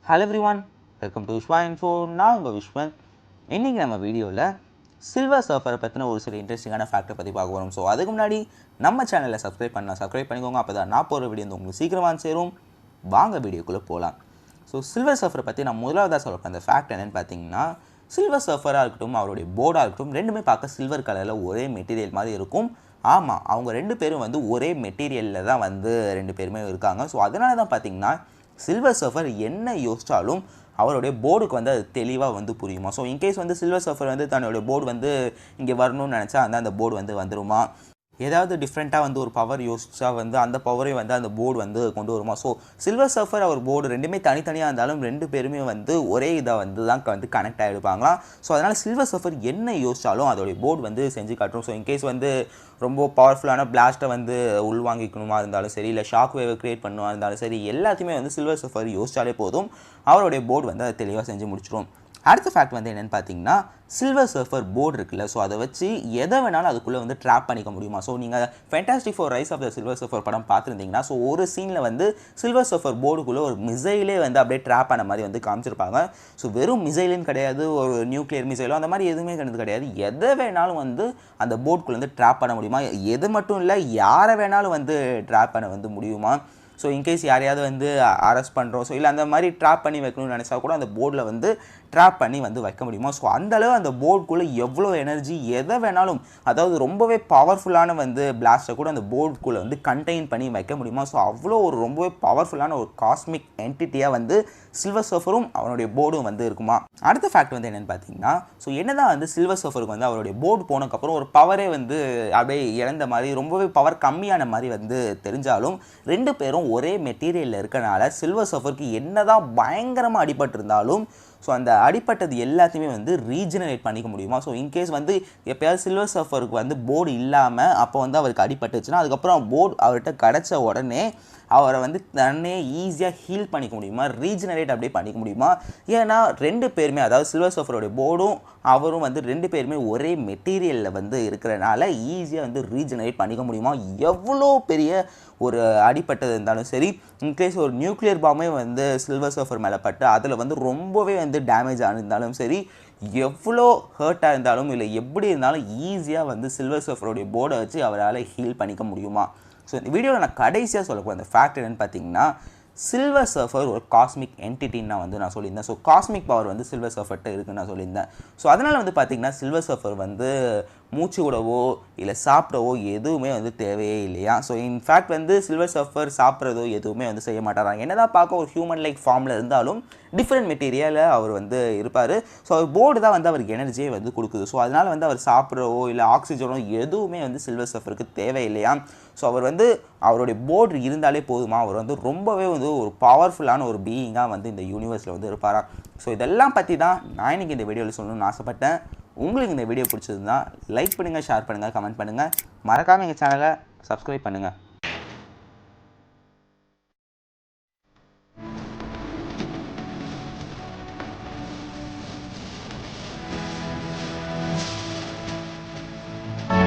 Hello everyone, welcome to Viswa info. நான் உங்கள் விஸ்வன். இன்றைக்கி நம்ம வீடியோவில் சில்வர் சர்ஃபரை பற்றின ஒரு சில இன்ட்ரெஸ்டிங்கான ஃபேக்டை பற்றி பார்க்க போகிறோம். ஸோ அதுக்கு முன்னாடி நம்ம சேனலை சப்ஸ்கிரைப் பண்ணிக்கோங்க. அப்போ தான் நான் போகிற வீடியோ வந்து உங்களுக்கு சீக்கிரமாக சேரும். வாங்க வீடியோக்குள்ளே போகலாம். ஸோ சில்வர் சர்ஃபரை பற்றி நான் முதலாவதாக சொல்கிறேன். அந்த ஃபேக்ட் என்னென்னு பார்த்தீங்கன்னா, சில்வர் சர்ஃபராக இருக்கட்டும், அவருடைய போர்டாக இருக்கட்டும், ரெண்டுமே பார்க்க சில்வர் கலரில் ஒரே மெட்டீரியல் மாதிரி இருக்கும். ஆமாம், அவங்க ரெண்டு பேரும் வந்து ஒரே மெட்டீரியலில் தான் வந்து ரெண்டு பேருமே இருக்காங்க. ஸோ அதனால தான் பார்த்தீங்கன்னா சில்வர் சர்ஃபர் என்ன யோசித்தாலும் அவருடைய போர்டுக்கு வந்து அது தெளிவாக வந்து புரியுமா. ஸோ இன்கேஸ் வந்து சில்வர் சர்ஃபர் வந்து தன்னுடைய போர்டு வந்து இங்கே வரணும்னு நினச்சா அந்த போர்டு வந்து வந்துருமா. ஏதாவது டிஃப்ரெண்ட்டாக வந்து ஒரு பவர் யோசிச்சா வந்து அந்த பவரை வந்து அந்த போர்டு வந்து கொண்டு வருமா. ஸோ சில்வர் சர்ஃபர் அவர் போர்டு ரெண்டுமே தனித்தனியாக இருந்தாலும் ரெண்டு பேருமே வந்து ஒரே இதை வந்து தான் வந்து கனெக்ட் ஆகிருப்பாங்களாம். ஸோ அதனால் சில்வர் சர்ஃபர் என்ன யோசித்தாலும் அதோடைய போர்டு வந்து செஞ்சு காட்டும். ஸோ இன்கேஸ் வந்து ரொம்ப பவர்ஃபுல்லான பிளாஸ்ட்டை வந்து உள்வாங்கிக்கணுமா இருந்தாலும் சரி, இல்லை ஷாக் வேவை க்ரியேட் பண்ணுமா இருந்தாலும் சரி, எல்லாத்தையுமே வந்து சில்வர் சர்ஃபர் யோசிச்சாலே போதும், அவருடைய போர்டு வந்து அதை தெளிவாக செஞ்சு முடிச்சிடும். அடுத்த ஃபேக்ட் வந்து என்னென்னு பார்த்தீங்கன்னா, சில்வர் சர்ஃபர் போர்டு இருக்குல்ல, ஸோ அதை வச்சு எதை வேணாலும் அதுக்குள்ளே வந்து ட்ராப் பண்ணிக்க முடியுமா. ஸோ நீங்கள் Fantastic Four Rise of the Silver Surfer படம் பார்த்துருந்தீங்கன்னா, ஸோ ஒரு சீனில் வந்து சில்வர் சர்ஃபர் போர்டுக்குள்ளே ஒரு மிசைலே வந்து அப்படியே ட்ராப் ஆன மாதிரி வந்து காமிச்சிருப்பாங்க. ஸோ வெறும் மிசைலுன்னு கிடையாது, ஒரு நியூக்ளியர் மிசைலோ அந்த மாதிரி எதுவுமே கிடையாது. எதை வேணாலும் வந்து அந்த போர்டுக்குள்ளே வந்து ட்ராப் பண்ண முடியுமா. எது மட்டும் இல்லை, யாரை வேணாலும் வந்து ட்ராப் பண்ண வந்து முடியுமா. ஸோ இன்கேஸ் யாரையாவது வந்து அரெஸ்ட் பண்ணுறோம், ஸோ இல்லை அந்த மாதிரி ட்ராப் பண்ணி வைக்கணும்னு நினச்சா கூட அந்த போர்டில் வந்து ட்ராப் பண்ணி வந்து வைக்க முடியுமா. ஸோ அந்தளவு அந்த போர்டுக்குள்ளே எவ்வளோ எனர்ஜி, எதை வேணாலும், அதாவது ரொம்பவே பவர்ஃபுல்லான வந்து பிளாஸ்ட்டை கூட அந்த போர்டுக்குள்ளே வந்து கண்டெயின் பண்ணி வைக்க முடியுமா. ஸோ அவ்வளோ ஒரு ரொம்பவே பவர்ஃபுல்லான ஒரு காஸ்மிக் என்டிட்டியாக வந்து சில்வர் சர்ஃபரும் அவனுடைய போர்டும் வந்து இருக்குமா. அடுத்த ஃபேக்ட் வந்து என்னென்னு பார்த்தீங்கன்னா, ஸோ என்னதான் வந்து சில்வர் சர்ஃபருக்கு வந்து அவருடைய போர்டு போனதுக்கப்புறம் ஒரு பவரே வந்து அப்படியே இழந்த மாதிரி, ரொம்பவே பவர் கம்மியான மாதிரி வந்து தெரிஞ்சாலும் ரெண்டு பேரும் ஒரே மெட்டீரியலில் இருக்கனால சில்வர் சர்ஃபருக்கு என்னதான் பயங்கரமாக அடிபட்டிருந்தாலும் ஸோ அந்த அடிப்பட்டது எல்லாத்தையுமே வந்து ரீஜெனரேட் பண்ணிக்க முடியுமா. ஸோ இன்கேஸ் வந்து எப்போயாவது சில்வர் சர்ஃபருக்கு வந்து போர்டு இல்லாமல் அப்போ வந்து அவருக்கு அடிபட்டுச்சுன்னா, அதுக்கப்புறம் போர்டு அவர்கிட்ட கிடச்ச உடனே அவரை வந்து தன்னே ஈஸியாக ஹீல் பண்ணிக்க முடியுமா, ரீஜெனரேட் அப்படியே பண்ணிக்க முடியுமா. ஏன்னா ரெண்டு பேருமே, அதாவது சில்வர் சர்ஃபருடைய போர்டும் அவரும் வந்து ரெண்டு பேருமே ஒரே மெட்டீரியலில் வந்து இருக்கிறனால ஈஸியாக வந்து ரீஜெனரேட் பண்ணிக்க முடியுமா. எவ்வளோ பெரிய ஒரு அடிப்பட்டது இருந்தாலும் சரி, இன்கேஸ் ஒரு நியூக்ளியர் பாம்பே வந்து சில்வர் சர்ஃபர் மேலே பட்டு அதில் வந்து ரொம்பவே வந்து டேமேஜ் ஆனிருந்தாலும் சரி, எவ்வளோ ஹர்ட்டாக இருந்தாலும் இல்லை எப்படி இருந்தாலும் ஈஸியாக வந்து சில்வர் சர்ஃபருடைய போர்டை வச்சு அவரால் ஹீல் பண்ணிக்க முடியுமா. ஸோ இந்த வீடியோவில் நான் கடைசியாக சொல்லக்கூடிய அந்த ஃபேக்ட் என்னென்னு பார்த்தீங்கன்னா, சில்வர் சர்ஃபர் ஒரு காஸ்மிக் என்டிட்டின்னு நான் வந்து சொல்லியிருந்தேன். ஸோ காஸ்மிக் பவர் வந்து சில்வர் சர்ஃபர்கிட்ட இருக்குன்னு நான் சொல்லியிருந்தேன். ஸோ அதனால் வந்து பார்த்திங்கன்னா சில்வர் சர்ஃபர் வந்து மூச்சு விடவோ இல்லை சாப்பிடவோ எதுவுமே வந்து தேவையே இல்லையா. ஸோ இன்ஃபேக்ட் வந்து சில்வர் சர்ஃபர் சாப்பிட்றதோ எதுவுமே வந்து செய்ய மாட்டாராம். என்னதான் பார்க்க ஒரு ஹியூமன் லைக் ஃபார்மில் இருந்தாலும் டிஃப்ரெண்ட் மெட்டீரியலில் அவர் வந்து இருப்பார். ஸோ அவர் போர்டு தான் வந்து அவருக்கு எனர்ஜியை வந்து கொடுக்குது. ஸோ அதனால் வந்து அவர் சாப்பிட்றவோ இல்லை ஆக்சிஜனோ எதுவுமே வந்து சில்வர் சர்ஃபருக்கு தேவையில்லையா. ஸோ அவர் வந்து அவருடைய போர்டு இருந்தாலே போதுமா, அவர் வந்து ரொம்பவே வந்து ஒரு பவர்ஃபுல்லான ஒரு பீயிங்காக வந்து இந்த யூனிவர்ஸில் வந்து இருப்பாரா. ஸோ இதெல்லாம் பற்றி தான் நான் இன்றைக்கி இந்த வீடியோவில் சொல்லணும்னு ஆசைப்பட்டேன். உங்களுக்கு இந்த வீடியோ பிடிச்சதுன்னா லைக் பண்ணுங்கள், ஷேர் பண்ணுங்கள், கமெண்ட் பண்ணுங்கள். மறக்காமல் எங்கள் சேனலை சப்ஸ்கிரைப் பண்ணுங்கள்.